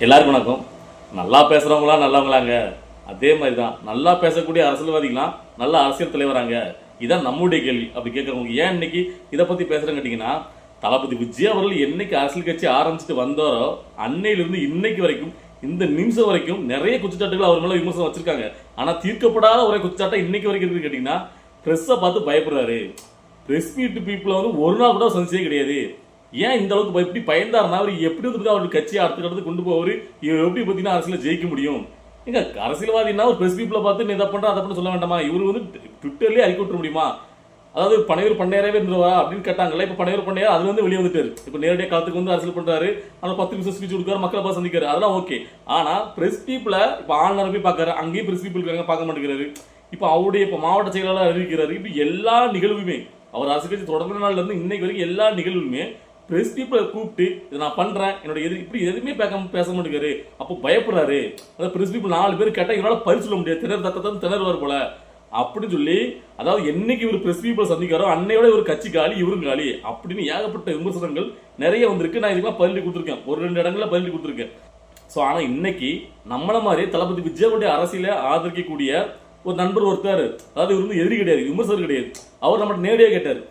எல்லாருக்கும் வணக்கம். நல்லா பேசுகிறவங்களா நல்லவங்களாங்க? அதே மாதிரி தான் நல்லா பேசக்கூடிய அரசியல்வாதிகளாம் நல்ல அரசியல் தலைவராங்க. இதான் நம்முடைய கேள்வி. அப்படி கேட்குறவங்க ஏன் இன்னைக்கு இதை பற்றி பேசுகிறேன்னு கேட்டிங்கன்னா, தளபதி விஜய் அவர்கள் என்னைக்கு அரசியல் கட்சி ஆரம்பிச்சுட்டு வந்தாரோ அன்னையிலிருந்து இன்னைக்கு வரைக்கும் இந்த நிமிஷம் வரைக்கும் நிறைய குற்றச்சாட்டுகள் அவர் மேலே விமர்சனம் வச்சிருக்காங்க. ஆனால் தீர்க்கப்படாத ஒரே குற்றச்சாட்டை இன்னைக்கு வரைக்கும் இருக்குன்னு கேட்டிங்கன்னா, ப்ரெஸ்ஸை பார்த்து பயப்படுறாரு. ப்ரெஸ் மீட் பீப்புளை வந்து ஒரு நாள் கூட சந்திச்சதே கிடையாது. ஏன் இந்த அளவுக்கு எப்படி பயந்தாருன்னா அவர் எப்படி வந்து அவருக்கு கட்சியை அடுத்த கடத்து கொண்டு போவார், இவர் எப்படி பார்த்தீங்கன்னா அரசியல் ஜெயிக்க முடியும்? எங்க அரசியல்வாதினா ஒரு பிரஸ் பீப்புளை பார்த்து நீ இதை பண்ணுற அதை பண்ண சொல்ல வேண்டாமா? இவர் வந்து ட்விட்டர்லேயே அறிக்கை விட்டுற முடியுமா? அதாவது பனையூர் பண்ணையாரவே இருந்துருவா அப்படின்னு கேட்டாங்கல்ல. இப்போ பனையூர் பண்ணையார் அது வந்து வெளியே வந்துட்டாரு. இப்போ நேரடியாக காலத்துக்கு வந்து அரசியல் பண்ணுறாரு. ஆனால் 10 நிமிஷம் ஸ்பீச் கொடுக்காரு, மக்களை பார்த்து சந்திக்காரு, அதெல்லாம் ஓகே. ஆனால் பிரஸ் பீப்புளை இப்போ ஆளுநரை போய் பார்க்கறாரு, அங்கேயும் பிரஸ் பீப்புள் இருக்காங்க, பார்க்க மாட்டேங்கிறாரு. இப்போ அவருடைய இப்போ மாவட்ட செயலாளர் அறிவிக்கிறாரு. இப்போ எல்லா நிகழ்வுமே அவர் அரசியல் கட்சி தொடங்கின நாள்ல இருந்து இன்னைக்கு வரைக்கும் எல்லா நிகழ்வுமே பிரஸ் பீப்புளை கூப்பிட்டு இதை நான் பண்றேன் என்னோட இப்படி எதுவுமே பேச மாட்டேங்கிறாரு. அப்போ பயப்படுறாரு. அதாவது பிரஸ் பீப்புள் 4 பேர் கேட்டால் இவரால் பதில் சொல்ல முடியாது, திணறுவார் போல அப்படின்னு சொல்லி, அதாவது என்னைக்கு இவர் பிரஸ் பீப்புளை சந்திக்காரோ அன்னையோட இவர் கட்சி காலி, இவரும் காலி அப்படின்னு ஏகப்பட்ட விமர்சனங்கள் நிறைய வந்திருக்கு. நான் இதுக்கெல்லாம் பதில் கொடுத்துருக்கேன், ஒரு 2 இடங்கள்ல பதில் கொடுத்துருக்கேன். ஸோ ஆனால் இன்னைக்கு நம்மள மாதிரி தளபதி விஜயனுடைய அரசியலை ஆதரிக்கக்கூடிய ஒரு நண்பர் ஒருத்தாரு, அதாவது இவர் வந்து எதிரி கிடையாது, விமர்சகர் கிடையாது. அவர் நம்மகிட்ட நேரடியாக கேட்டார்,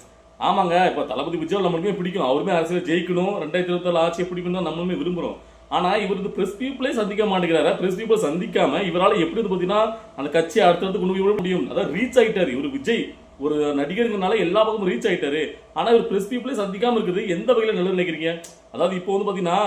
ஆமாங்க இப்போ தளபதி விஜய் நம்மளுக்குமே பிடிக்கும், அவருமே அரசியல் ஜெயிக்கணும், 2024 ஆட்சியை பிடிக்கும் தான் நம்மளுமே விரும்புகிறோம். ஆனால் இவர் வந்து பிரஸ் பீப்புளே சந்திக்க மாட்டேங்கிறாரு. பிரஸ் பீப்புள் சந்திக்காம இவரால் எப்படி வந்து பார்த்தீங்கன்னா அந்த கட்சியை அடுத்தடுத்து கொண்டு போய் விட முடியும்? அதாவது ரீச் ஆகிட்டாரு இவர். விஜய் ஒரு நடிகருங்கனால எல்லா பக்கமும் ரீச் ஆகிட்டாரு. ஆனால் இவர் பிரஸ் பீப்புளே சந்திக்காம இருக்குது. எந்த வகையில் நல்லது நினைக்கிறீங்க? அதாவது இப்போ வந்து பார்த்தீங்கன்னா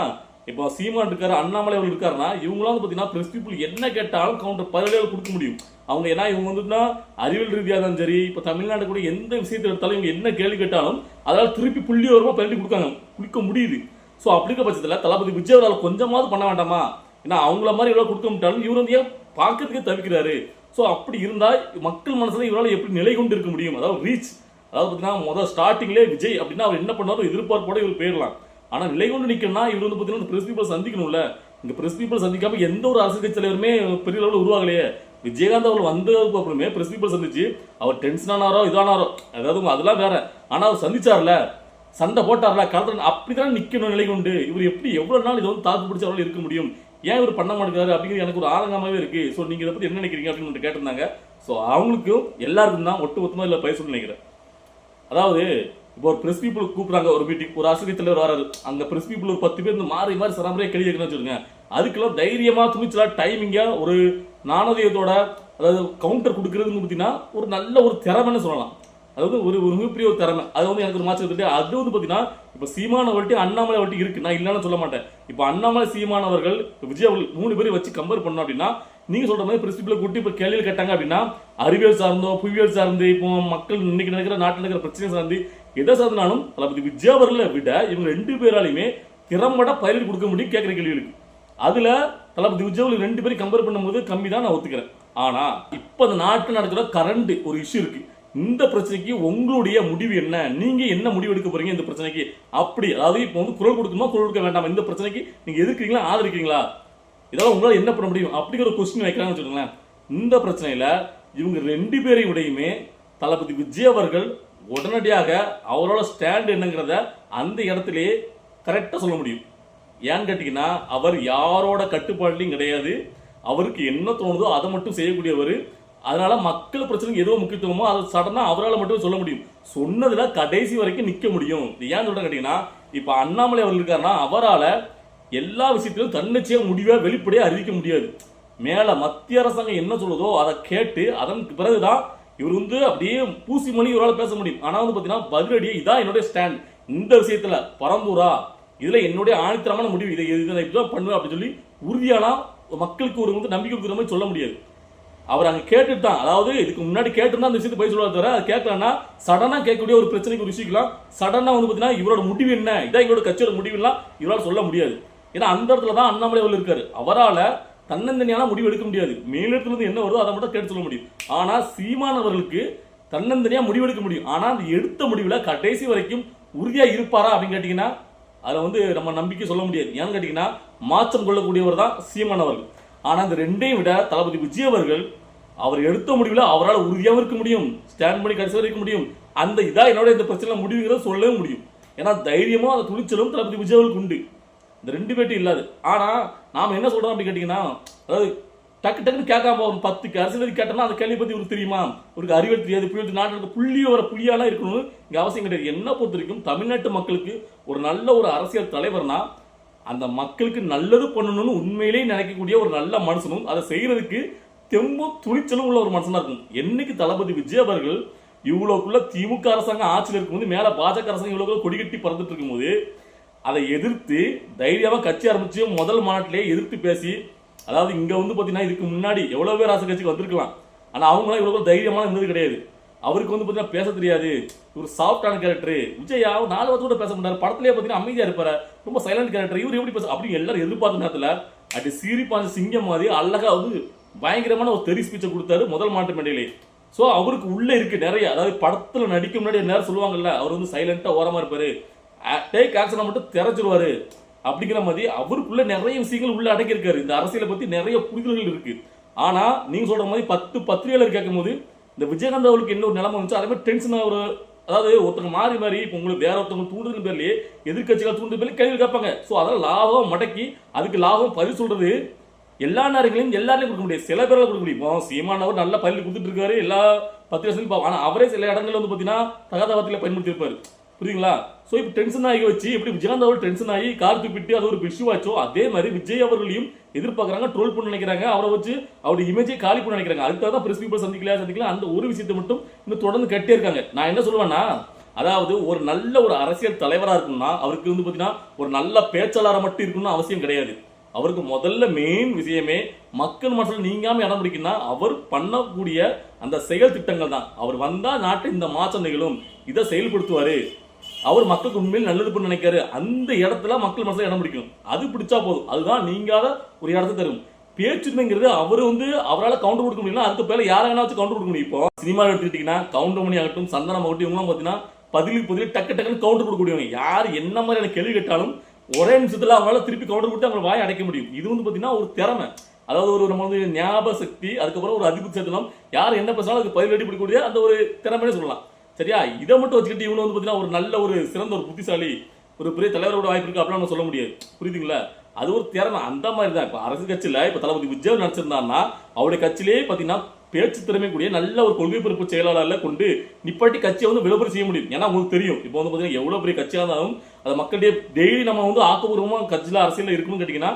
இப்போ சீமான் இருக்காரு, அண்ணாமலை அவர்கள் இருக்காருன்னா இவங்களாம் வந்து பார்த்தீங்கன்னா பிரஸ் பீப்புள் என்ன கேட்டாலும் கவுண்டர் பதிலேயே கொடுக்க முடியும் அவங்க. ஏன்னா இவங்க வந்துன்னா அறிவியல் ரீதியாக தான் சரி, இப்போ தமிழ்நாடு கூட எந்த விஷயத்தை எடுத்தாலும் இவங்க என்ன கேள்வி கேட்டாலும் அதால் திருப்பி புள்ளி வருமா பரட்டி கொடுக்க முடியுது. ஸோ அப்படிங்கிற பட்சத்தில் தளபதி விஜய் அவரால் கொஞ்சமாவது பண்ண வேண்டாமா? ஏன்னா அவங்கள மாதிரி இவ்வளோ கொடுக்க முடியாலும் இவர் வந்து ஏன் பார்க்கறதுக்கே தவிக்கிறாரு? ஸோ அப்படி இருந்தால் மக்கள் மனசில் இவரால் எப்படி நிலை கொண்டு இருக்க முடியும்? அதாவது ரீச், அதாவது பார்த்தீங்கன்னா முதல் ஸ்டார்டிங்லேயே விஜய் அப்படின்னா அவர் என்ன பண்ணாலும் எதிர்பார்ப்போட இவர் போயிடலாம். ஆனால் நிலை கொண்டு நிற்கணும்னா இவர் வந்து பார்த்தீங்கன்னா பிரஸ் பீப்புள் சந்திக்கணும்ல. இங்கே பிரஸ் பீப்புள் சந்திக்காம எந்த ஒரு அரசியல் கட்சி தலைவருமே பெரிய அளவில் உருவாகலையே. விஜயகாந்த் அவர் வந்ததுக்கு அப்புறமே பிரஸ் பீப்புள் சந்திச்சு அவர் டென்ஷன் ஆனாரோ இதானாரோ, அதாவது அதெல்லாம் வேற. ஆனால் அவர் சந்திச்சார்ல, சண்டை போட்டார்ல, களத்தில் அப்படிதான் நிற்கணும் நிலை கொண்டு. இவர் எப்படி எவ்வளவு நாள் இதை வந்து தாக்கு பிடிச்ச அவரால் இருக்க முடியும்? ஏன் இவர் பண்ண மாட்டேங்கிறாரு அப்படிங்கிறது எனக்கு ஒரு ஆதங்கமாகவே இருக்கு. ஸோ நீங்க இதை பத்தி என்ன நினைக்கிறீங்க அப்படின்னு கேட்டிருந்தாங்க. ஸோ அவங்களுக்கும் எல்லாருக்கும் தான் ஒட்டுமொத்தமாக இல்லை பேசணும்னு நினைக்கிறேன். அதாவது இப்போ ஒரு பிரஸ் பீப்புள் கூப்பிட்றாங்க ஒரு மீட்டிங், ஒரு அரசியல் தலைவர் வராது, அங்கே பிரஸ் பீப்புள் ஒரு 10 பேர் மாறி சராமரியாக கேள்வி கேட்கணும்னு வச்சுருங்க. அதுக்கெல்லாம் தைரியமாக துணிச்சலா டைமிங்காக ஒரு நாணயத்தோட அதாவது கவுண்டர் கொடுக்கறதுன்னு பார்த்தீங்கன்னா ஒரு நல்ல ஒரு திறமைன்னு சொல்லலாம். அதாவது ஒரு மிகப்பெரிய ஒரு திறமை. அது வந்து எனக்கு ஒரு மாற்றம் இருக்குது. அது வந்து பார்த்தீங்கன்னா இப்போ சீமான வட்டி அண்ணாமலை வட்டி இருக்கு, நான் இல்லைன்னு சொல்ல மாட்டேன். இப்போ அண்ணாமலை சீமானவர்கள் விஜய் அவர்கள் 3 பேரை வச்சு கம்பேர் பண்ணோம் அப்படின்னா நீங்க சொல்ற மாதிரி பிரஸ் பீப்புளை கூட்டி இப்போ கேள்வியில் கேட்டாங்க அப்படின்னா அறிவியல் சார்ந்தோ புவியியல் சார்ந்து இப்போ மக்கள் இன்னைக்கு நடக்கிற நாட்டில் நடக்கிற பிரச்சனை சார்ந்து எதை சார்ந்தாலும் தளபதி விஜய் அவர்களை விட இவங்க 2 பேராலையுமே திறம்பட பயிரிட்டு கொடுக்க முடியும் கேட்குற கேள்விகளுக்கு. அதுல தளபதி விஜய் 2 பேரும் கம்பேர் பண்ணும்போது கம்மி தான் நான் ஒத்துக்கிறேன். ஆனா இப்ப அந்த நாட்டில் நடக்கிற கரண்ட் ஒரு இஷ்யூ இருக்கு. இந்த பிரச்சனைக்கு உங்களுடைய முடிவு என்ன? நீங்க என்ன முடிவு எடுக்க போறீங்க இந்த பிரச்சனைக்கு? அப்படி அதாவது இப்போ வந்து குரல் கொடுக்கணுமா குரல் கொடுக்க வேண்டாமா? இந்த பிரச்சனைக்கு நீங்க எதிர்க்கிறீங்களா ஆதரிக்கிறீங்களா? இதெல்லாம் உங்களால் என்ன பண்ண முடியும் அப்படிங்கிற ஒரு கொஸ்டின் வைக்கிறாங்கன்னு வச்சுக்கோங்களேன். இந்த பிரச்சனையில இவங்க 2 பேரை விடையுமே தளபதி விஜய் அவர்கள் உடனடியாக அவரோட ஸ்டாண்ட் என்னங்கிறத அந்த இடத்திலேயே கரெக்டாக சொல்ல முடியும். ஏன்னு கேட்டீங்கன்னா அவர் யாரோட கட்டுப்பாடுலையும் கிடையாது. அவருக்கு என்ன தோணுதோ அதை மட்டும் செய்யக்கூடியவர். அதனால மக்கள் பிரச்சனைக்கு எதுவும் முக்கியத்துவமோ அதை சடனாக அவரால் மட்டும் சொல்ல முடியும். சொன்னதுல கடைசி வரைக்கும் நிற்க முடியும். ஏன் சொல்றேன் கேட்டீங்கன்னா இப்போ அண்ணாமலை அவர் இருக்காருன்னா அவரால் எல்லா விஷயத்திலும் தன்னிச்சையாக முடிவை வெளிப்படையாக அறிவிக்க முடியாது. மேல மத்திய அரசாங்கம் என்ன சொல்லுதோ அதை கேட்டு அதன் பிறகுதான் இவர் வந்து அப்படியே பூசி மணி இவரால் பேச முடியும். ஆனால் வந்து பார்த்தீங்கன்னா பதிலடியே இதான் என்னுடைய ஸ்டாண்ட் இந்த விஷயத்துல பரம்பூரா இதுல என்னுடைய ஆணித்தரமான முடிவு, இதை இப்படிதான் பண்ணுவேன் அப்படின்னு சொல்லி உறுதியானா மக்களுக்கு ஒரு வந்து நம்பிக்கை கொடுக்குற மாதிரி சொல்ல முடியாது. அவர் அங்கே கேட்டுட்டு தான், அதாவது இதுக்கு முன்னாடி கேட்டுருந்தா அந்த விஷயத்தை போய் சொல்லுவார் தவிர அது கேட்கலன்னா சடனாக கேட்கக்கூடிய ஒரு பிரச்சனைக்கு ஒரு விஷயம் சடனாக வந்து பார்த்தீங்கன்னா இவரோட முடிவு என்ன, இதான் இவரோட கட்சியோட முடிவுலாம் இவரால் சொல்ல முடியாது. ஏன்னா அந்த இடத்துல தான் அண்ணாமலை அவர்கள் இருக்காரு. அவரால் தன்னந்தனியான முடிவு எடுக்க முடியாது. மேலிடத்துலேருந்து என்ன வருதோ அதை மட்டும் கேட்டு சொல்ல முடியும். ஆனால் சீமானவர்களுக்கு தன்னந்தனியாக முடிவு எடுக்க முடியும். ஆனால் அந்த எடுத்த முடிவில் கடைசி வரைக்கும் உறுதியாக இருப்பாரா அப்படின்னு கேட்டிங்கன்னா அதை வந்து நம்ம நம்பிக்கை சொல்ல முடியாது. ஏன்னு கேட்டிங்கன்னா மாற்றம் கொள்ளக்கூடியவர் தான் சீமானவர்கள். ஆனால் இந்த 2ஐயும் விட தளபதி விஜய் அவர்கள் அவர் எடுத்த முடிவில் அவரால் உறுதியாகவும் இருக்க முடியும், ஸ்டாண்ட் பண்ணி கடைசி வரைக்கும் முடியும். அந்த இதாக என்னோட இந்த பிரச்சனை முடிவுங்கிறத சொல்லவே முடியும். ஏன்னா தைரியமாக அந்த துணிச்சலும் தளபதி விஜய் அவர்களுக்கு உண்டு. இந்த 2 பேட்டி இல்லாது. ஆனா நாம என்ன சொல்றோம் அப்படி கேட்டீங்கன்னா, அதாவது டக்கு டக்குன்னு கேட்காம ஒரு 10 அரசியல் கேட்டோம்னா அந்த கேள்வி பத்தி உங்களுக்கு தெரியுமா, ஒரு அறிவியல் தெரியாது, புள்ளி நாட்டுக்கு புள்ளியாலாம் இருக்கணும்னு இங்க அவசியம் கிடையாது. என்ன பொறுத்த வரைக்கும் தமிழ்நாட்டு மக்களுக்கு ஒரு நல்ல ஒரு அரசியல் தலைவர்னா அந்த மக்களுக்கு நல்லது பண்ணணும்னு உண்மையிலேயே நினைக்கக்கூடிய ஒரு நல்ல மனுஷனும் அதை செய்யறதுக்கு தெம்பும் துணிச்சலும் உள்ள ஒரு மனுஷனா இருக்கும். என்னைக்கு தளபதி விஜய் அவர்கள் இவ்வளவுக்குள்ள திமுக அரசாங்கம் ஆட்சியில் இருக்கும்போது மேல பாஜக அரசாங்கம் இவ்வளவு கொடி கட்டி பறந்துட்டு இருக்கும்போது அதை எதிர்த்து தைரியமா கட்சி ஆரம்பிச்சு முதல் மாநாட்டிலேயே எதிர்த்து பேசி, அதாவது இங்க வந்து பாத்தீங்கன்னா இதுக்கு முன்னாடி எவ்வளவு பேர் அரசு கட்சிக்கு வந்திருக்கலாம், ஆனா அவங்களாம் இவ்வளவு தைரியமா இருந்தது கிடையாது. அவருக்கு வந்து பாத்தீங்கன்னா பேச தெரியாது, ஒரு சாஃப்டான கேரக்டர். விஜயா 4 வருஷம் கூட பேச மாட்டாரு, படத்திலேயே பாத்தீங்கன்னா அமைதியா இருப்பாரு, ரொம்ப சைலண்ட் கேரக்டர். இவர் எப்படி பேச அப்படி எல்லாரும் எதிர்பார்த்த நேரத்துல அப்படி சீரிப்பான சிங்கம் மாதிரி அழகா வந்து பயங்கரமான ஒரு தெரி ஸ்பீச்சை கொடுத்தாரு முதல் மாநாட்டு மேடையிலே. ஸோ அவருக்கு உள்ள இருக்கு நிறைய, அதாவது படத்துல நடிக்க முன்னாடி நேரம் சொல்லுவாங்கல்ல, அவர் வந்து சைலண்டா ஓரமா இருப்பாரு, டேக் ஆக்ஷனை மட்டும் திறச்சிருவாரு அப்படிங்கிற மாதிரி அவருக்குள்ள நிறைய விஷயங்கள் உள்ள அடக்கி இருக்காரு. இந்த அரசியலை பத்தி நிறைய புரிதல்கள் இருக்கு. ஆனா நீங்க சொல்ற மாதிரி 10 பத்திரிகையாளர் கேட்கும் போது இந்த விஜயகாந்த் அவருக்கு என்ன ஒரு நிலைமை வந்துச்சு, அதே மாதிரி டென்ஷன் ஒரு, அதாவது ஒருத்தங்க மாறி இப்போ உங்களுக்கு வேற ஒருத்தவங்க தூண்டுதல் பேர்லயே எதிர்கட்சிகள் தூண்டுதல் பேர்ல கேள்வி கேட்பாங்க. ஸோ அதெல்லாம் லாபம் மடக்கி அதுக்கு லாபம் பதில் சொல்றது எல்லா நேரங்களையும் எல்லாரையும் கொடுக்க முடியாது, சில பேரால கொடுக்க முடியும். இப்போ சீமானவர் நல்ல பள்ளி கொடுத்துட்டு இருக்காரு, எல்லா பத்திரிகையும் பார்ப்போம். ஆனா அவரே சில இடங்கள்ல வந்து பாத்தீங்கன்னா தகாத வார்த்தையில பயன்படுத்தி இருப்பாரு, புரியுங்களா? சோ இப்போ டென்ஷன் ஆகி வச்சு எப்படி விஜயகாந்த் அவர் டென்ஷன் ஆகி கார் தூக்கிட்டு அது ஒரு இஷ்யூ ஆச்சோ, அதே மாதிரி விஜய் அவர்களையும் எதிர்பார்க்கறாங்க, ட்ரோல் பண்ண நினைக்கிறாங்க, அவரை வச்சு அவருடைய இமேஜை காலி பண்ண நினைக்கிறாங்க. அதுக்காக தான் பிரஸ் பீப்பிள் சந்திக்கல அந்த ஒரு விஷயத்தை மட்டும் இன்னும் தொடர்ந்து கட்டே இருக்காங்க. நான் என்ன சொல்லுவேன்னா, அதாவது ஒரு நல்ல ஒரு அரசியல் தலைவரா இருக்கணும்னா அவருக்கு வந்து பாத்தீங்கன்னா ஒரு நல்ல பேச்சாளராக மட்டும் இருக்கணும்னு அவசியம் கிடையாது. அவருக்கு முதல்ல மெயின் விஷயமே மக்கள் மனசில் நீங்காம இடம் பிடிக்குன்னா அவர் பண்ணக்கூடிய அந்த செயல் திட்டங்கள் தான். அவர் வந்தா நாட்டில் இந்த மாற்றம் நிகழும், இதை செயல்படுத்துவாரு, அவர் மக்களுக்கு உண்மையில் நல்லது பண்ண நினைக்காரு, அந்த இடத்துல மக்கள் மனசுல இடம் பிடிக்கும். அது பிடிச்சா போதும், அதுதான் நீங்காத ஒரு இடத்தை தரும். பேச்சுங்கிறது அவர் வந்து அவரால் கவுண்டர் கொடுக்க முடியல, அதுக்கு பேர யாரை வேணா வச்சு கவுண்டர் கொடுக்க முடியும். இப்போ சினிமா எடுத்துக்கிட்டீங்கன்னா கவுண்டமணி ஆகட்டும், சந்தனம் ஆகட்டும், இவங்களாம் பார்த்தீங்கன்னா பதிலுக்கு டக்கு டக்குன்னு கவுண்டர் கொடுக்கக்கூடியவங்க. யார் என்ன மாதிரியான கேள்வி கேட்டாலும் ஒரே நிமிஷத்துல அவங்களால திருப்பி கவுண்டர் கொடுத்து அவங்க வாய் அடைக்க முடியும். இது வந்து பாத்தீங்கன்னா ஒரு திறமை, அதாவது ஒரு நம்ம வந்து ஞாபக சக்தி, அதுக்கப்புறம் ஒரு அதிபுத்தி சேர்த்தலாம், யார் என்ன பேசினாலும் அதுக்கு பதில் அடி பிடிக்கக்கூடிய அந்த ஒரு திறமைன்னு சொல்லலாம். சரியா? இதை மட்டும் வச்சுக்கிட்டு இவங்க வந்து பாத்தீங்கன்னா ஒரு நல்ல ஒரு சிறந்த ஒரு புத்திசாலி, ஒரு பெரிய தலைவரோட வாய்ப்பு இருக்கு அப்படின்னு சொல்ல முடியாது, புரியுதுங்களா? அது ஒரு திறமை. அந்த மாதிரி தான் இப்ப அரசு கட்சியில இப்ப தளபதி விஜய் நினைச்சிருந்தாருன்னா அவருடைய கட்சியிலேயே பாத்தீங்கன்னா பேச்சு திறமை கூடிய நல்ல ஒரு கொள்கை பொறுப்பு செயலாளர்ல கொண்டு நிப்பாட்டி கட்சியை வந்து விளம்பரம் செய்ய முடியும். ஏன்னா உங்களுக்கு தெரியும் இப்போ வந்து பாத்தீங்கன்னா எவ்வளவு பெரிய கட்சியா இருந்தாலும் அதை மக்களிடையே டெய்லி நம்ம வந்து ஆக்கப்பூர்வமா கட்சியில அரசியல் இருக்கணும்னு கேட்டீங்கன்னா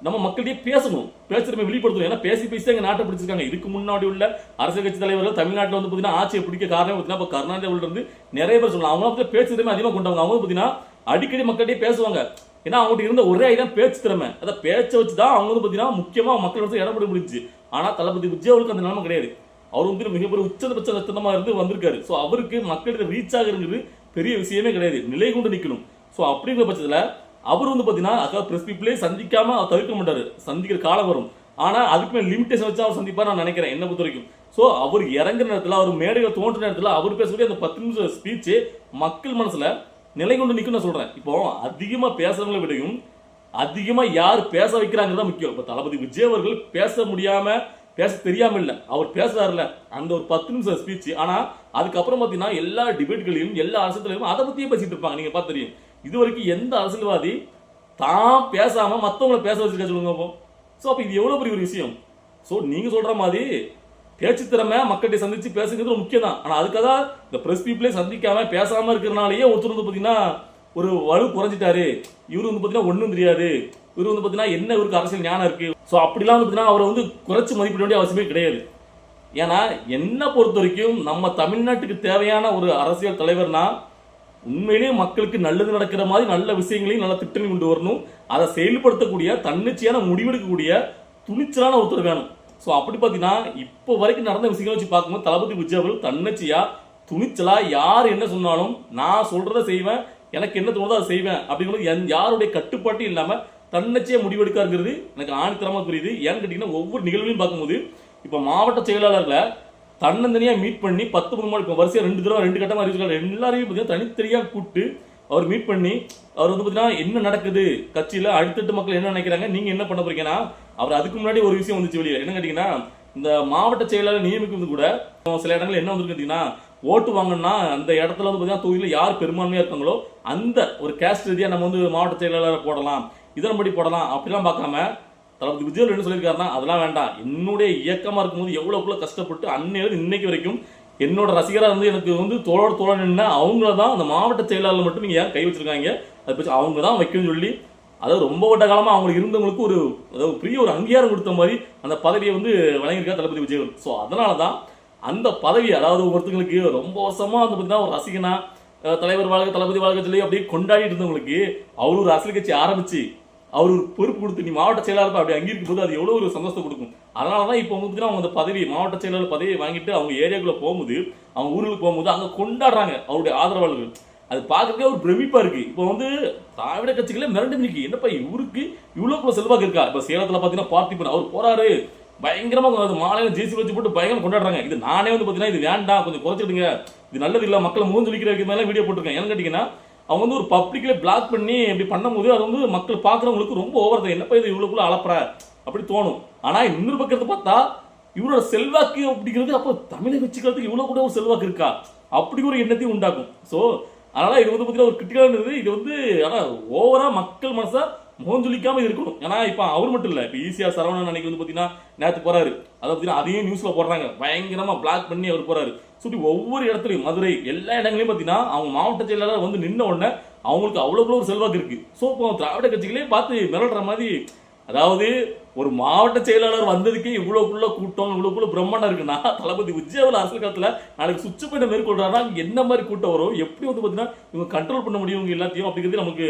நம்ம மக்களிடையே பேசணும், பேசுறமை வெளிப்படுத்தணும். ஏன்னா பேசி பேசி எங்க நாட்டை பிடிச்சிருக்காங்க. இதுக்கு முன்னாடி உள்ள அரசியல் கட்சி தலைவர்கள் தமிழ்நாட்டில் வந்து பாத்தீங்கன்னா ஆட்சியை பிடிக்க காரணம் பாத்தீங்கன்னா இப்போ கர்நாடகாவில் இருந்து நிறைய பேர் சொல்லலாம். அவங்க வந்து பேச்சு திறமை அதிகமாக கொண்டவங்க. அவங்க பாத்தீங்கன்னா அடிக்கடி மக்களிடையே பேசுவாங்க. ஏன்னா அவங்ககிட்ட இருந்த ஒரே ஐடியா பேச்சு திறமை. அதை பேச்சை வச்சுதான் அவங்க வந்து பாத்தீங்கன்னா முக்கியமா மக்கள் வந்து இடம் பிடி முடிச்சு. ஆனா தளபதி விஜய் அவருக்கு அந்த நிலைமை கிடையாது. அவர் வந்து மிகப்பெரிய உச்சபட்ச நட்சத்திரமா இருந்து வந்திருக்காரு. ஸோ அவருக்கு மக்களுக்கு ரீச் ஆகுறது பெரிய விஷயமே கிடையாது, நிலை கொண்டு நிற்கணும். ஸோ அப்படிங்கிற பட்சத்தில் அவர் வந்து பார்த்தீங்கன்னா பிரஸ் பீப்புளே சந்திக்காம அவர் தவிர்க்க மாட்டாரு, சந்திக்கிற காலம் வரும். ஆனா அதுக்கு மேலே லிமிடேஷன் வச்சு அவர் சந்திப்பார் நான் நினைக்கிறேன், என்ன பொறுத்த வரைக்கும். ஸோ அவர் இறங்குற நேரத்தில் அவர் மேடையில் தோன்ற நேரத்தில் அவர் பேசக்கூடிய அந்த 10 நிமிஷம் ஸ்பீச்சு மக்கள் மனசுல நிலை கொண்டு நிற்கும் நான் சொல்றேன். இப்போ அதிகமா பேசுறவங்களை விடையும் அதிகமா யார் பேச வைக்கிறாங்கிறது தான் முக்கியம். இப்போ தளபதி விஜய் அவர்கள் பேச முடியாம பேச தெரியாம இல்ல, அவர் பேசுறாருல அந்த ஒரு 10 நிமிஷம் ஸ்பீச். ஆனா அதுக்கப்புறம் பாத்தீங்கன்னா எல்லா டிபேட்களையும் எல்லா அரசியலையும் அதை பத்தியே பேசிட்டு இருப்பாங்க. நீங்க பார்த்து தெரியும், இது வரைக்கும் எந்த அரசியல்வாதி தான் பேசாம மத்தவங்களை பேச வச்சிருக்க சொல்லுங்க. ஸோ அப்ப இது எவ்வளவு பெரிய ஒரு விஷயம். ஸோ நீங்க சொல்ற மாதிரி பேச்சு திறமை மக்கள்கிட்ட சந்திச்சு பேசுறது முக்கியம் தான். ஆனா அதுக்காக இந்த பிரஸ் பீப்புளே சந்திக்காம பேசாம இருக்கிறனாலேயே ஒருத்தர் வந்து பாத்தீங்கன்னா ஒரு வலு குறைஞ்சிட்டாரு, இவரு வந்து பாத்தீங்கன்னா ஒண்ணும் தெரியாது, இவரு வந்து பாத்தீங்கன்னா என்ன இவருக்கு அரசியல் ஞானம் இருக்கு, ஸோ அப்படிலாம் வந்து பாத்தீங்கன்னா அவரை வந்து குறைச்சு மதிப்பிட வேண்டிய அவசியமே கிடையாது. ஏன்னா என்ன பொறுத்த வரைக்கும் நம்ம தமிழ்நாட்டுக்கு தேவையான ஒரு அரசியல் தலைவர்னா உண்மையிலேயே மக்களுக்கு நல்லது நடக்கிற மாதிரி நல்ல விஷயங்களையும் நல்ல திட்டங்களையும் கொண்டு வரணும், அதை செயல்படுத்தக்கூடிய தன்னிச்சையான முடிவெடுக்கக்கூடிய துணிச்சலான ஒருத்தர் வேணும். ஸோ அப்படி பார்த்தீங்கன்னா இப்போ வரைக்கும் நடந்த விஷயங்களை வச்சு பார்க்கும்போது தளபதி விஜய் அவர்கள் தன்னிச்சையா துணிச்சலா யார் என்ன சொன்னாலும் நான் சொல்றதை செய்வேன், எனக்கு என்ன தோணுதோ அதை செய்வேன் அப்படிங்கிறது யாருடைய கட்டுப்பாட்டும் இல்லாம தன்னிச்சையா முடிவெடுக்காருங்கிறது எனக்கு ஆணித்தரமா புரியுது. ஏன்னு கேட்டீங்கன்னா ஒவ்வொரு நிகழ்வையும் பார்க்கும்போது இப்போ மாவட்ட செயலாளர்களை தன்னந்தனியா மீட் பண்ணி 10 இப்போ வரிசையா 2 தடவை 2 கட்டமா அறிவிச்சிருக்காரு. எல்லாரையும் பார்த்தீங்கன்னா தனித்தனியா கூப்பிட்டு அவர் மீட் பண்ணி அவர் வந்து பார்த்தீங்கன்னா என்ன நடக்குது கட்சியில, அடுத்தடுத்த மக்கள் என்ன நினைக்கிறாங்க, நீங்க என்ன பண்ண போறீங்கன்னா அவர் அதுக்கு முன்னாடி ஒரு விஷயம் வந்துச்சு வெளியே. என்ன கேட்டீங்கன்னா இந்த மாவட்ட செயலாளர் நியமிக்கிறது கூட சில இடங்கள் என்ன வந்து கேட்டீங்கன்னா ஓட்டு வாங்கினா அந்த இடத்துல வந்து பார்த்தீங்கன்னா தொகுதியில் யார் பெரும்பான்மையா இருக்காங்களோ அந்த ஒரு கேஸ்ட் ரீதியா நம்ம வந்து மாவட்ட செயலாளரை போடலாம், இதன் படி போடலாம் அப்படிலாம் பார்க்காம தளபதி விஜய் என்ன சொல்லியிருக்காருன்னா அதெல்லாம் வேண்டாம், என்னுடைய இயக்கமா இருக்கும்போது எவ்வளவுக்குள்ள கஷ்டப்பட்டு அன்னையிலிருந்து இன்னைக்கு வரைக்கும் என்னோட ரசிகராக வந்து எனக்கு வந்து தோழ நின்று அவங்கள தான் அந்த மாவட்ட செயலாளர் மட்டும் நீங்கள் ஏன் கை வச்சிருக்காங்க, அதை பற்றி அவங்க தான் வைக்கணும்னு சொல்லி அதாவது ரொம்ப வட்ட காலமாக அவங்களுக்கு இருந்தவங்களுக்கு ஒரு அதாவது பெரிய ஒரு அங்கீகாரம் கொடுத்த மாதிரி அந்த பதவியை வந்து வழங்கியிருக்கா தளபதி விஜய். ஸோ அதனால தான் அந்த பதவி அதாவது ஒருத்தங்களுக்கு ரொம்ப வருஷமா வந்து பார்த்தீங்கன்னா ஒரு ரசிகனா தலைவர் வாழ்க்கை தளபதி வாழ்க்கை சொல்லி அப்படியே கொண்டாடிட்டு இருந்தவங்களுக்கு அவர் ஒரு அரசியல் கட்சி ஆரம்பிச்சு அவர் ஒரு பொறுப்பு கொடுத்து நீ மாவட்ட செயலாளர் அப்படி அங்கீகரிக்கும் போது அது எவ்வளோ ஒரு சந்தோஷத்தை கொடுக்கும். அதனால தான் இப்போ வந்து அவங்க அந்த பதவி மாவட்ட செயலாளர் பதவியை வாங்கிட்டு அவங்க ஏரியாக்குள்ள போகும்போது அவங்க ஊருக்கு போகும்போது அங்கே கொண்டாடுறாங்க அவருடைய ஆதரவாளர்கள். அது பார்க்கறதுக்கே ஒரு பிரமிப்பா இருக்கு. இப்போ வந்து திராவிட கட்சிகளே மிரண்டு நிற்கி என்னப்பா இவருக்கு இவ்வளோக்குள்ள செல்வாக்கு இருக்கா. இப்போ சேலத்தில் பார்த்தீங்கன்னா பார்த்திபன் அவர் போறாரு பயங்கரமாக மாலையில ஜேசி வச்சு போட்டு பயங்கரம் கொண்டாடுறாங்க. இது நானே வந்து பார்த்தீங்கன்னா இது வேண்டாம் கொஞ்சம் குறைச்சிடுங்க, இது நல்லது இல்லை, மக்களை மூஞ்சு விழிக்கிற மாதிரி வீடியோ போட்டிருக்கேன். ஏன்னு கேட்டீங்கன்னா அவங்க வந்து ஒரு பப்ளிக்ல பிளாக் பண்ணி இப்படி பண்ணும்போது அது வந்து மக்கள் பார்க்குறவங்களுக்கு ரொம்ப ஓவர் தான், என்னப்பா இது இவ்வளோக்குள்ள அளப்புற அப்படி தோணும். ஆனா இன்னொரு பக்கத்தை பார்த்தா இவரோட செல்வாக்கு அப்படிங்கிறது அப்போ தமிழை வச்சுக்கிறதுக்கு இவ்வளோ கூட ஒரு செல்வாக்கு இருக்கா அப்படி ஒரு எண்ணத்தையும் உண்டாக்கும். ஸோ அதனால இது வந்து பார்த்தீங்கன்னா ஒரு கிரிட்டிக்கலானது. இது வந்து ஆனால் ஓவரா மக்கள் மனசா மோஞ்சொலிக்காம இருக்கணும். ஏன்னா இப்போ அவர் மட்டும் இல்லை, இப்போ ஈஸியா சரவணன் அன்னைக்கு வந்து பார்த்தீங்கன்னா நேற்று போறாரு, அதை பார்த்தீங்கன்னா அதையும் நியூஸ்ல போடுறாங்க பயங்கரமா பிளாக் பண்ணி அவர் போறாரு. சொல்லி ஒவ்வொரு இடத்துலையும் மதுரை எல்லா இடங்களையும் பார்த்தீங்கன்னா அவங்க மாவட்ட செயலாளர் வந்து நின்ன உடனே அவங்களுக்கு அவ்வளோ ஒரு செல்வாக்கு இருக்கு. ஸோ இப்போ திராவிட கட்சிகளே பார்த்து மிரட்டுற மாதிரி அதாவது ஒரு மாவட்ட செயலாளர் வந்ததுக்கே இவ்வளவுக்குள்ள கூட்டம் இவ்வளவுக்குள்ள பிரம்மாண்டம் இருக்குன்னா தளபதி விஜய் அரசியல் காலத்துல நாளைக்கு சுவிட்ச் பண்ண மேற்கொள்றாங்கன்னா என்ன மாதிரி கூட்டம் வரும், எப்படி வந்து பாத்தீங்கன்னா இவங்க கண்ட்ரோல் பண்ண முடியும் இவங்க எல்லாத்தையும் அப்படிங்கிறது நமக்கு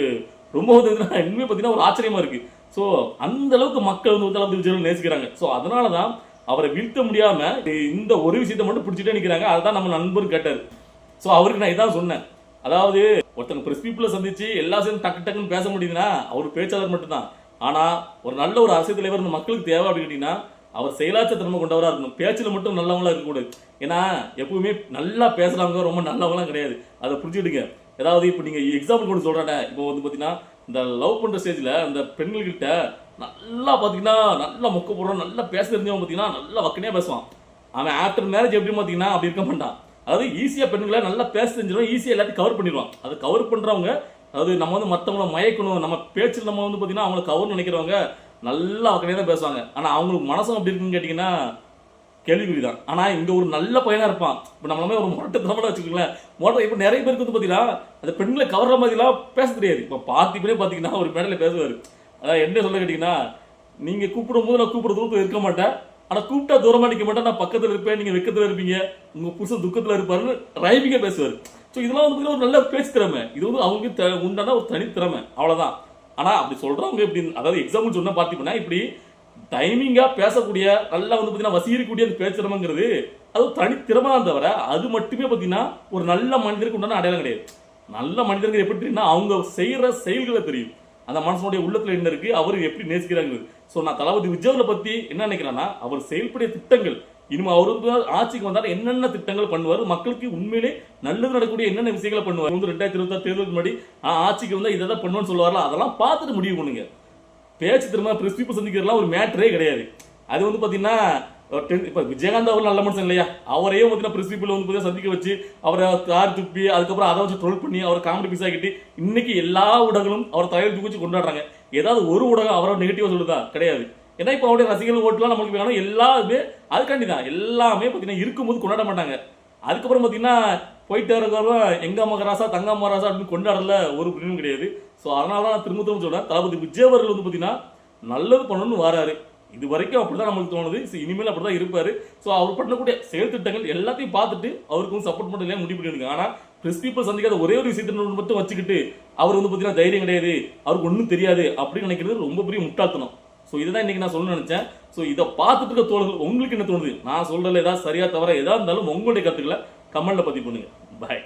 ரொம்ப வந்து இனிமே பாத்தீங்கன்னா ஒரு ஆச்சரியமா இருக்கு. ஸோ அந்த அளவுக்கு மக்கள் வந்து தளபதி விஜய் நேசிக்கிறாங்க. ஸோ அதனாலதான் அவரை வீழ்த்த முடியாம இந்த ஒரு விஷயத்தை மட்டும் பிடிச்சிட்டே நிக்கிறாங்க. அதுதான் நம்ம நண்பர் கேட்டாரு. ஸோ அவருக்கு நான் இதான் சொன்னேன், அதாவது ஒருத்தங்க பிரஸ் பீப்புளை சந்திச்சு எல்லா சேர்ந்து டக்கு டக்குன்னு பேச முடியுதுன்னா அவர் பேச்சாளர் மட்டும்தான். ஆனா ஒரு நல்ல ஒரு அரசியல் தலைவர் இந்த மக்களுக்கு தேவை அப்படின்னு கேட்டீங்கன்னா அவர் செயலாற்ற திறமை கொண்டவராக இருக்கணும், பேச்சில் மட்டும் நல்லவங்களா இருக்கக்கூடாது. ஏன்னா எப்பவுமே நல்லா பேசுறவங்க ரொம்ப நல்லவங்களாம் கிடையாது, அதை புரிஞ்சுக்கிடுங்க. ஏதாவது இப்போ நீங்க எக்ஸாம்பிள் கொண்டு சொல்றேன், இப்போ வந்து பாத்தீங்கன்னா இந்த லவ் பண்ற ஸ்டேஜ்ல அந்த பெண்கள்கிட்ட நல்லா பாத்தீங்கன்னா நல்லா மொக்க போடுறோம் நல்லா பேச தெரிஞ்சவங்க பாத்தீங்கன்னா நல்லா வக்கனையா பேசுவான். அவன் ஆஃப்டர் மேரேஜ் எப்படி பாத்தீங்கன்னா அப்படி இருக்க மாட்டான். அதாவது ஈஸியா பெண்களை நல்லா பேச தெரிஞ்சிடும், ஈஸியா எல்லாத்தையும் கவர் பண்ணிடுவான். அதை கவர் பண்றவங்க அதாவது நம்ம வந்து மற்றவங்கள மயக்கணும், நம்ம பேச்சில் நம்ம வந்து பார்த்தீங்கன்னா அவங்களை கவர் நினைக்கிறவங்க நல்லா வக்கனையாக தான் பேசுவாங்க. ஆனால் அவங்களுக்கு மனசும் அப்படி இருக்குன்னு கேட்டிங்கன்னா கேள்விக்குறி தான். ஆனால் இங்கே ஒரு நல்ல பையனாக இருப்பான். இப்போ நம்மளுமே ஒரு மொட்டை திறமையாக வச்சுக்கோங்களேன், மொட்டை இப்போ நிறைய பேருக்கு வந்து பார்த்தீங்கன்னா அந்த பெண்களை கவர்ற மாதிரிலாம் பேச தெரியாது. இப்போ பார்த்திபனே பார்த்தீங்கன்னா ஒரு மேடையில் பேசுவார். அதாவது என்ன சொல்ல கேட்டிங்கன்னா நீங்கள் கூப்பிடும் போது நான் கூப்பிட தூரத்தில் இருக்க மாட்டேன், ஆனால் கூப்பிட்டா தூரமாக நிற்க மாட்டேன், நான் பக்கத்தில் இருப்பேன், நீங்கள் வெக்கத்தில் இருப்பீங்க, உங்கள் புருஷன் துக்கத்தில் இருப்பாருன்னு ரைமிங்காக பேசுவார். ஸோ இதெல்லாம் வந்து ஒரு நல்ல பேச்சு திறமை, இது வந்து அவங்க உண்டான ஒரு தனித்திறமை அவ்வளோதான். ஆனால் அப்படி சொல்கிறவங்க எப்படி அதாவது எக்ஸாம்பிள் சொன்னால் பார்த்தீங்கன்னா இப்படி டைமிங்காக பேசக்கூடிய நல்லா வந்து பார்த்தீங்கன்னா வசீரிக்கூடிய அந்த பேச்சு திறமைங்கிறது அது தனித்திறமை தான் தவிர அது மட்டுமே பார்த்தீங்கன்னா ஒரு நல்ல மனிதருக்கு உண்டான அடையாளம் கிடையாது. நல்ல மனிதர்கள் எப்படின்னா அவங்க செய்கிற செயல்களை தெரியும், அந்த மனுஷனுடைய உள்ளத்துல என்ன இருக்கு, அவர் எப்படி நேசிக்கிறாங்க. ஸோ நான் தளபதி விஜய்ல பத்தி என்ன நினைக்கிறேன்னா அவர் செயல்படைய திட்டங்கள் இனிமே அவருக்கு ஆட்சிக்கு வந்தாலும் என்னென்ன திட்டங்கள் பண்ணுவார், மக்களுக்கு உண்மையிலே நல்லது நடக்கக்கூடிய என்னென்ன விஷயங்களை பண்ணுவார். வந்து 2026 தேர்தலுக்கு முன்னாடி ஆட்சிக்கு வந்தா இதை தான் பண்ணுவேன்னு சொல்லுவார்ல, அதெல்லாம் பார்த்துட்டு முடிவு பண்ணுங்க. பேச்சு திரும்ப பிரஸ் பீப்புள் சந்திக்கிறதுலாம் ஒரு மேட்டரே கிடையாது. அது வந்து பாத்தீங்கன்னா இப்போ விஜயகாந்த் அவர் நல்ல மனுஷன் இல்லையா, அவரையே வந்து பிரஸ் பீப்புள் வந்து சந்திக்க வச்சு அவரை கார் துப்பி அதுக்கப்புறம் அதை வச்சு ட்ரோல் பண்ணி அவர் காமெடி பீஸ் ஆகிட்டு இன்னைக்கு எல்லா ஊடகங்களும் அவர் தலையில் தூக்கி வச்சு கொண்டாடுறாங்க. ஏதாவது ஒரு ஊடகம் அவரை நெகட்டிவா சொல்லுதா? கிடையாது. ஏன்னா இப்போ அவருடைய ரசிகர்கள் ஓட்டுலாம் நம்மளுக்கு வேணும் எல்லாமே அதுக்காண்டி தான். எல்லாமே பார்த்தீங்கன்னா இருக்கும்போது கொண்டாட மாட்டாங்க, அதுக்கப்புறம் பார்த்தீங்கன்னா போயிட்டு இருக்கிறவங்க எங்க மகராசா தங்க மகராசா அப்படின்னு கொண்டாடல ஒரு புரியும் கிடையாது. ஸோ அதனால தான் நான் திரும்ப திரும்ப சொல்றேன், தளபதி விஜய் அவர்கள் வந்து பார்த்தீங்கன்னா நல்லது பண்ணணும்னு வராரு. இது வரைக்கும் அப்படிதான் நம்மளுக்கு தோணுது. இனிமேல் அப்படிதான் இருப்பாரு. ஸோ அவர் பண்ணக்கூடிய செயல் திட்டங்கள் எல்லாத்தையும் பார்த்துட்டு அவருக்கு சப்போர்ட் பண்ணல முடிவு பண்ணிடுங்க. ஆனா பிரஸ் பீப்புள் சந்திக்காத ஒரே ஒரு விஷயத்தை மட்டும் வச்சுக்கிட்டு அவர் வந்து பார்த்தீங்கன்னா தைரியம் கிடையாது, அவருக்கு ஒன்றும் தெரியாது அப்படின்னு நினைக்கிறது ரொம்ப பெரிய முட்டாள்தனம். ஸோ இதுதான் இன்னைக்கு நான் சொல்ல நினைச்சேன். ஸோ இதை பார்த்துட்டு இருக்க தோழர்கள் உங்களுக்கு என்ன தோணுது, நான் சொல்றதுல ஏதாவது சரியா தவிர ஏதாவது இருந்தாலும் உங்களுடைய கருத்துக்களை கமெண்ட்ல பதிவு பண்ணுங்க. பாய்.